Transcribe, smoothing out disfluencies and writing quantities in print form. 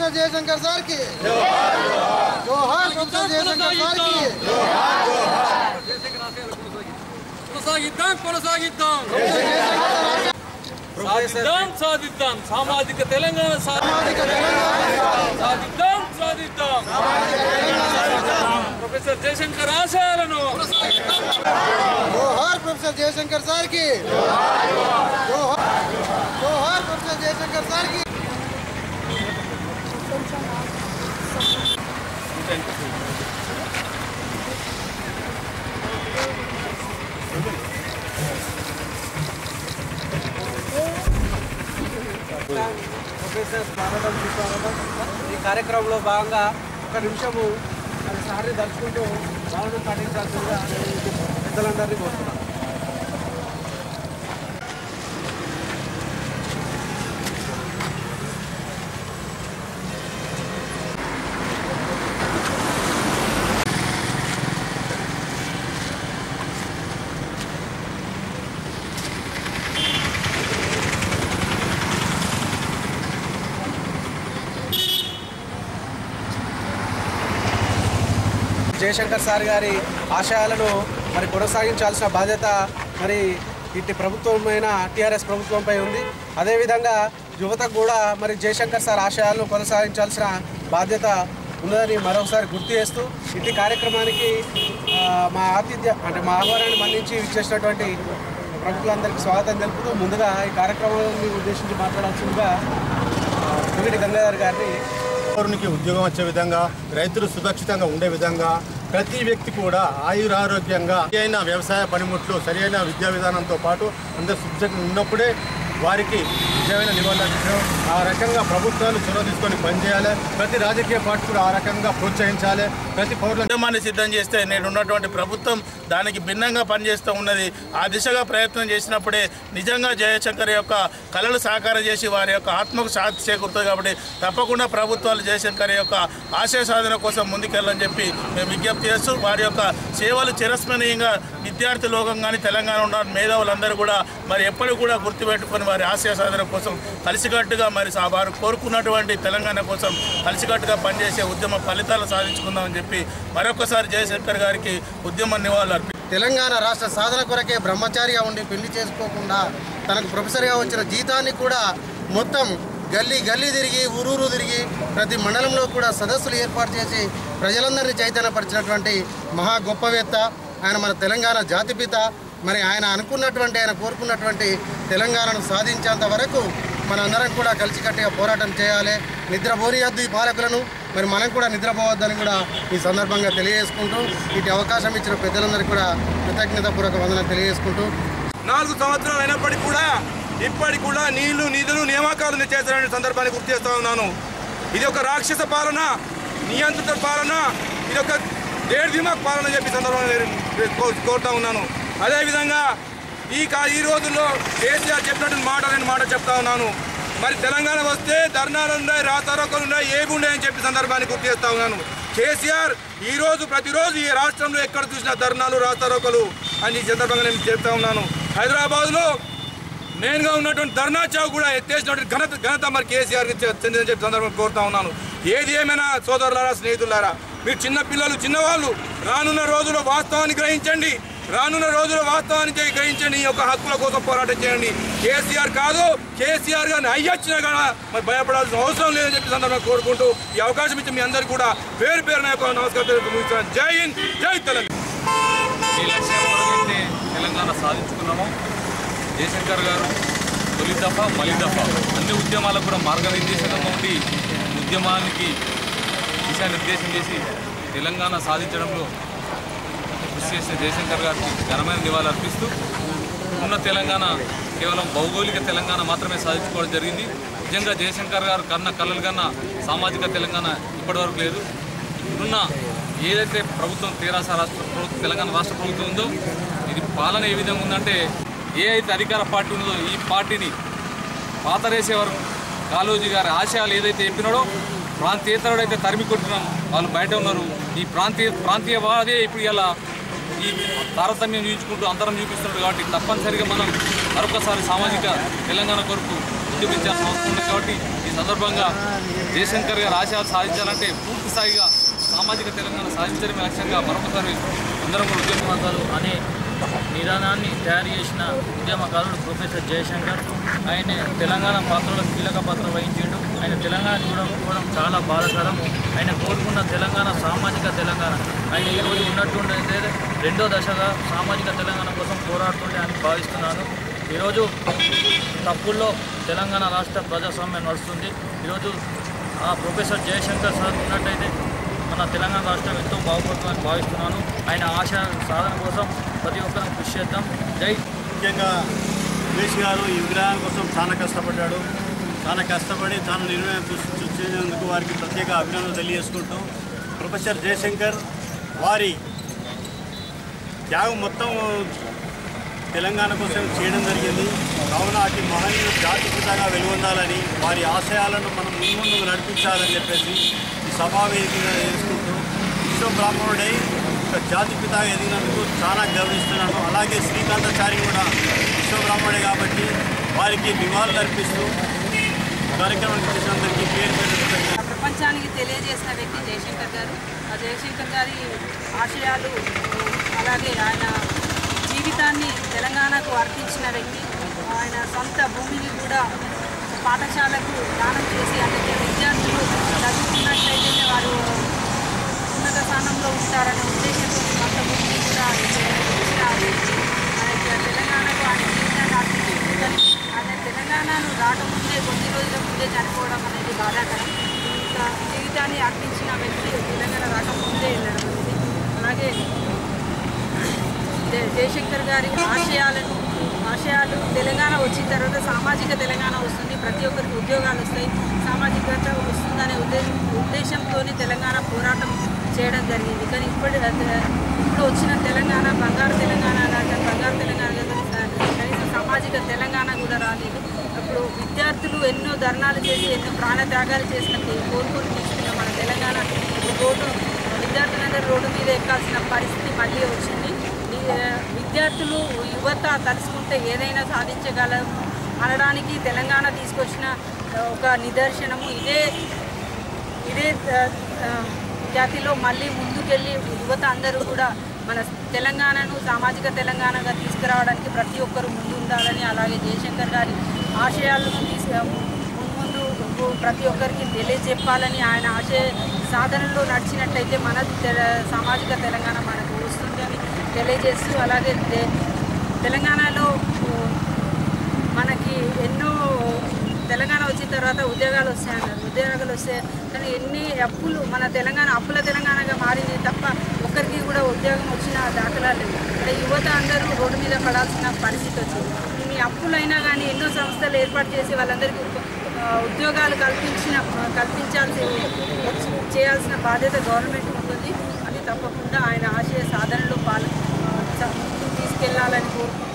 Professor Jaishankar sir की जोहार, professor Jaishankar sir की సాధిద్దాం సామాజిక తెలంగాణ సాధిద్దాం ప్రొఫెసర్ జయశంకర్ ఆశయాలను जोहार, प्रोफेसर जयशंकर सर की जोहार, प्रोफेसर जयशंकर सर की ప్రొఫెసర్ స్వాగతం సుస్వాగతం. ఈ కార్యక్రమంలో భాగంగా ఒక నిమిషము మరి సార్ని దర్శకుంటూ మౌనం పాటించాల్సిందిగా పెద్దలందరినీ కోరుతున్నాను. జయశంకర్ సార్ గారి ఆశయాలను మరి కొనసాగించాల్సిన బాధ్యత మరి ఇటు ప్రభుత్వమైన టీఆర్ఎస్ ప్రభుత్వంపై ఉంది. అదేవిధంగా యువతకు కూడా మరి జయశంకర్ సార్ ఆశయాలను కొనసాగించాల్సిన బాధ్యత ఉన్నదని మరొకసారి గుర్తు చేస్తూ ఇటు కార్యక్రమానికి మా ఆహ్వానాన్ని మన్నించి ఇచ్చేసినటువంటి ప్రభుత్వాలందరికీ స్వాగతం తెలుపుతూ ముందుగా ఈ కార్యక్రమాన్ని ఉద్దేశించి మాట్లాడాల్సిందిగా తుగిటి గంగాధర్ గారిని పౌరునికి ఉద్యోగం వచ్చే విధంగా, రైతులు సురక్షితంగా ఉండే విధంగా, ప్రతి వ్యక్తి కూడా ఆయురారోగ్యంగా సరైన వ్యవసాయ పనిముట్లు, సరైన విద్యా విధానంతో పాటు అందరు సురక్షితంగా ఉన్నప్పుడే వారికి నిజమైన నివాళులు ఆ రకంగా ప్రభుత్వాలు చొరవ తీసుకొని పనిచేయాలి. ప్రతి రాజకీయ పార్టీ కూడా ఆ రకంగా ప్రోత్సహించాలి. ప్రతి పౌరుల ఉద్యమాన్ని సిద్ధం చేస్తే నేడు ఉన్నటువంటి ప్రభుత్వం దానికి భిన్నంగా పనిచేస్తూ ఉన్నది. ఆ దిశగా ప్రయత్నం చేసినప్పుడే నిజంగా జయశంకర్ యొక్క కళలు సాకారం చేసి వారి యొక్క ఆత్మకు శాంతి చేకూరుతుంది. కాబట్టి తప్పకుండా ప్రభుత్వాలు జయశంకర్ యొక్క ఆశయ సాధన కోసం ముందుకెళ్ళని చెప్పి మేము విజ్ఞప్తి చేస్తూ వారి యొక్క సేవలు చిరస్మరణీయంగా విద్యార్థి లోకం కానీ తెలంగాణ ఉన్న మేధావులందరూ కూడా మరి ఎప్పటికి కూడా గుర్తుపెట్టుకొని వారి ఆశయ సాధన కోసం కలిసికట్టుగా మరి వారు కోరుకున్నటువంటి తెలంగాణ కోసం కలిసికట్టుగా పనిచేసే ఉద్యమ ఫలితాలు సాధించుకుందామని చెప్పి మరొకసారి జయశంకర్ గారికి ఉద్యమ నివాళులు తెలంగాణ రాష్ట్ర సాధన కొరకే బ్రహ్మచారిగా ఉండి పెళ్లి చేసుకోకుండా తనకు ప్రొఫెసర్గా వచ్చిన జీతాన్ని కూడా మొత్తం గల్లీ గల్లీ తిరిగి ఊరూరు తిరిగి ప్రతి మండలంలో కూడా సదస్సులు ఏర్పాటు చేసి ప్రజలందరినీ చైతన్యపరిచినటువంటి మహా గొప్పవేత్త ఆయన. మన తెలంగాణ జాతిపిత. మరి ఆయన అనుకున్నటువంటి, ఆయన కోరుకున్నటువంటి తెలంగాణను సాధించేంత వరకు మనందరం కూడా కలిసికట్టుగా పోరాటం చేయాలి. నిద్రపోనియద్దు ఈ పాలకులను, మరి మనం కూడా నిద్రపోవద్దని కూడా ఈ సందర్భంగా తెలియజేసుకుంటూ ఇటు అవకాశం ఇచ్చిన పెద్దలందరికీ కూడా కృతజ్ఞతాపూర్వక వందనం తెలియజేసుకుంటూ 4 సంవత్సరాలు అయినప్పటికీ కూడా ఇప్పటికి కూడా నీళ్లు నిధులు నియామకాలు చేశారనే సందర్భాన్ని గుర్తు చేస్తూ ఉన్నాను. ఇది ఒక రాక్షస పాలన, నియంత్రిత పాలన, ఇది ఒక దేర్దిమాక్ పాలన చెప్పి సందర్భంగా కోరుతా ఉన్నాను. అదేవిధంగా ఈ రోజుల్లో కేసీఆర్ చెప్పినటువంటి మాట చెప్తా ఉన్నాను. మరి తెలంగాణ వస్తే ధర్నాలు ఉన్నాయి, రాస్తారోకలు ఉన్నాయి, ఏవి ఉన్నాయని చెప్పి సందర్భాన్ని గుర్తు చేస్తూ ఉన్నాను. కేసీఆర్ ప్రతిరోజు ఈ రాష్ట్రంలో ఎక్కడ చూసినా ధర్నాలు, రాస్తారోకలు అని ఈ సందర్భంగా నేను చెప్తా ఉన్నాను. హైదరాబాద్లో మెయిన్గా ఉన్నటువంటి ధర్నా చౌక్ కూడా ఎత్తేసినటువంటి ఘనత మరి కేసీఆర్కి చెందిన చెప్పి సందర్భంగా కోరుతా ఉన్నాను. ఏది ఏమైనా సోదరులారా, స్నేహితులారా, మీరు చిన్నపిల్లలు, చిన్నవాళ్ళు రానున్న రోజుల్లో వాస్తవాన్ని గ్రహించండి. ఈ యొక్క హక్కుల కోసం పోరాటం చేయండి. కేసీఆర్ కాదు, కేసీఆర్ గారిని అయ్యొచ్చినా కూడా మరి భయపడాల్సిన అవసరం లేదని చెప్పి సందర్భంగా కోరుకుంటూ ఈ అవకాశం ఇచ్చి మీ అందరికీ కూడా పేరు పేరున యొక్క నమస్కారం. జై హింద్, జై తెలంగాణ. ఈ లక్ష్యం తెలంగాణ సాధించుకున్నాము. జయశంకర్ గారు తొలి దఫా, మలి దఫా అన్ని ఉద్యమాలకు కూడా మార్గనిర్దేశకంగా ఉండి ఉద్యమానికి దిశానిర్దేశం చేసి తెలంగాణ సాధించడంలో కృషి చేసిన జయశంకర్ గారికి ఘనమైన నివాళులు అర్పిస్తూ ఉన్న తెలంగాణ కేవలం భౌగోళిక తెలంగాణ మాత్రమే సాధించుకోవడం జరిగింది. నిజంగా జయశంకర్ గారు కళలు కన్నా సామాజిక తెలంగాణ ఇప్పటివరకు లేదు. ఇప్పుడున్న ఏదైతే ప్రభుత్వం తెలంగాణ రాష్ట్ర ప్రభుత్వం ఉందో ఇది పాలన ఏ విధంగా ఉందంటే ఏ అయితే అధికార పార్టీ ఉందో ఈ పార్టీని పాతరేసే వరకు కాళోజీ గారి ఆశయాలు ఏదైతే చెప్పినాడో ప్రాంతీయతరుడైతే తరిమి కొట్టినాం వాళ్ళు బయట ఉన్నారు. ఈ ప్రాంతీయవాదే ఇప్పుడు ఇలా ఈ తారతమ్యం చూపించుకుంటూ అంతరం చూపిస్తున్నాడు. కాబట్టి తప్పనిసరిగా మనం మరొకసారి సామాజిక తెలంగాణ కొరకు ఉద్యమించాల్సిన అవసరం ఉంది. కాబట్టి ఈ సందర్భంగా జయశంకర్ గారు ఆశయాలు సాధించాలంటే పూర్తి స్థాయిగా సామాజిక తెలంగాణ సాధించడమే లక్ష్యంగా మరొకసారి అందరం కూడా ఉద్యమకాలు అనే నిదానాన్ని తయారు చేసిన ఉద్యమకారుడు ప్రొఫెసర్ జయశంకర్. ఆయన తెలంగాణ పాత్రలో కీలక పాత్ర వహించిండు. ఆయన తెలంగాణ చూడకపోవడం చాలా బాధాకరం. ఆయన కోరుకున్న తెలంగాణ సామాజిక తెలంగాణ ఆయన ఈరోజు ఉన్నట్టుండే రెండో దశగా సామాజిక తెలంగాణ కోసం పోరాడుతుండే అని భావిస్తున్నాను. ఈరోజు తప్పుల్లో తెలంగాణ రాష్ట్ర ప్రజాస్వామ్యం నడుస్తుంది. ఈరోజు ఆ ప్రొఫెసర్ జయశంకర్ సార్ ఉన్నట్టయితే మన తెలంగాణ రాష్ట్రం ఎంతో బాగుపడుతుందని భావిస్తున్నాను. ఆయన ఆశ సాధన కోసం ప్రతి ఒక్కరం కృషి చేద్దాం. జై. ముఖ్యంగా రమేష్ గారు ఈ విగ్రహం కోసం చాలా కష్టపడ్డాడు. చాలా కష్టపడి తాను నిర్ణయం చూసినందుకు వారికి ప్రత్యేక అభినందనలు తెలియజేసుకుంటూ ప్రొఫెసర్ జయశంకర్ వారి త్యాగం మొత్తం తెలంగాణ కోసం చేయడం జరిగింది. కావున అటు మహనీయులు జాతిపితగా వెలుగొందాలని వారి ఆశయాలను మనం ముందు నడిపించాలని చెప్పేసి ఈ సభావేదికగా చేసుకుంటూ విశ్వబ్రాహ్మణుడై ఒక జాతిపితగా ఎదిగినందుకు చాలా గౌరవిస్తున్నాను. అలాగే శ్రీకాంతాచారి కూడా విశ్వబ్రాహ్మణుడే కాబట్టి వారికి నివాళులు అర్పిస్తూ కార్యక్రమానికి చేసినందరికీ పేరు ప్రపంచానికి తెలియజేసిన వ్యక్తి జయశంకర్ గారు. ఆ జయశంకర్ గారి ఆశయాలు అలాగే ఆయన జీవితాన్ని తెలంగాణకు అర్పించిన వ్యక్తి. ఆయన సొంత భూమిని కూడా పాఠశాలకు దానం చేసి అంటే విద్యార్థులు చదువుకున్నట్లయితే వారు ఉన్నత స్థానంలో ఉంటారనే ఉద్దేశంతో సొంత భూమిని కూడా తెలంగాణకు ఆయన జీవితాన్ని అర్పించింది. కానీ ఆయన తెలంగాణను రాకముందే కొద్ది రోజుల ముందే చనిపోవడం అనేది బాధాకరం. ఇంకా జీవితాన్ని అర్పించిన వ్యక్తి తెలంగాణ రాకముందే వెళ్ళడం అనేది. అలాగే జయశంకర్ గారి ఆశయాలు తెలంగాణ వచ్చిన తర్వాత సామాజిక తెలంగాణ వస్తుంది, ప్రతి ఒక్కరికి ఉద్యోగాలు వస్తాయి, సామాజికత వస్తుందనే ఉద్దేశంతో తెలంగాణ పోరాటం చేయడం జరిగింది. కానీ ఇప్పుడు వచ్చిన తెలంగాణ బంగారు తెలంగాణ బంగారు తెలంగాణ కనీసం సామాజిక తెలంగాణ కూడా రాలేదు. అప్పుడు విద్యార్థులు ఎన్నో ధర్నాలు చేసి ఎన్నో ప్రాణత్యాగాలు చేసినట్టు కోరుకొని తీసుకున్న మన తెలంగాణ విద్యార్థులందరూ రోడ్డు మీద ఎక్కాల్సిన పరిస్థితి మళ్ళీ వచ్చింది. విద్యార్థులు యువత తలుచుకుంటే ఏదైనా సాధించగలం అనడానికి తెలంగాణ తీసుకొచ్చిన ఒక నిదర్శనము. ఇదే జాతిలో మళ్ళీ ముందుకెళ్ళి యువత అందరూ కూడా మన తెలంగాణను సామాజిక తెలంగాణగా తీసుకురావడానికి ప్రతి ఒక్కరూ ముందు ఉండాలని, అలాగే జయశంకర్ గారి ఆశయాలను ముందు ప్రతి ఒక్కరికి తెలియజెప్పాలని, ఆయన ఆశయ సాధనలో నడిచినట్లయితే మన సామాజిక తెలంగాణ మనకు వస్తుంది అని తెలియజేస్తూ, అలాగే తెలంగాణలో మనకి ఎన్నో తెలంగాణ వచ్చిన తర్వాత ఉద్యోగాలు వస్తాయన్నారు. ఉద్యోగాలు వస్తాయి కానీ ఎన్ని అప్పులు మన తెలంగాణ అప్పుల తెలంగాణగా మారింది తప్ప ఒక్కరికి కూడా ఉద్యోగం వచ్చిన దాఖలాలు లేవు. అంటే యువత అందరూ రోడ్డు మీద పడాల్సిన పరిస్థితి వచ్చింది. ఇన్ని అప్పులైనా కానీ ఎన్నో సంస్థలు ఏర్పాటు చేసి వాళ్ళందరికీ ఉద్యోగాలు చేయాల్సిన బాధ్యత గవర్నమెంట్ ఉంటుంది. అది తప్పకుండా ఆయన ఆశయ సాధనలో తీసుకెళ్లాలని కోరుకుంటున్నాను.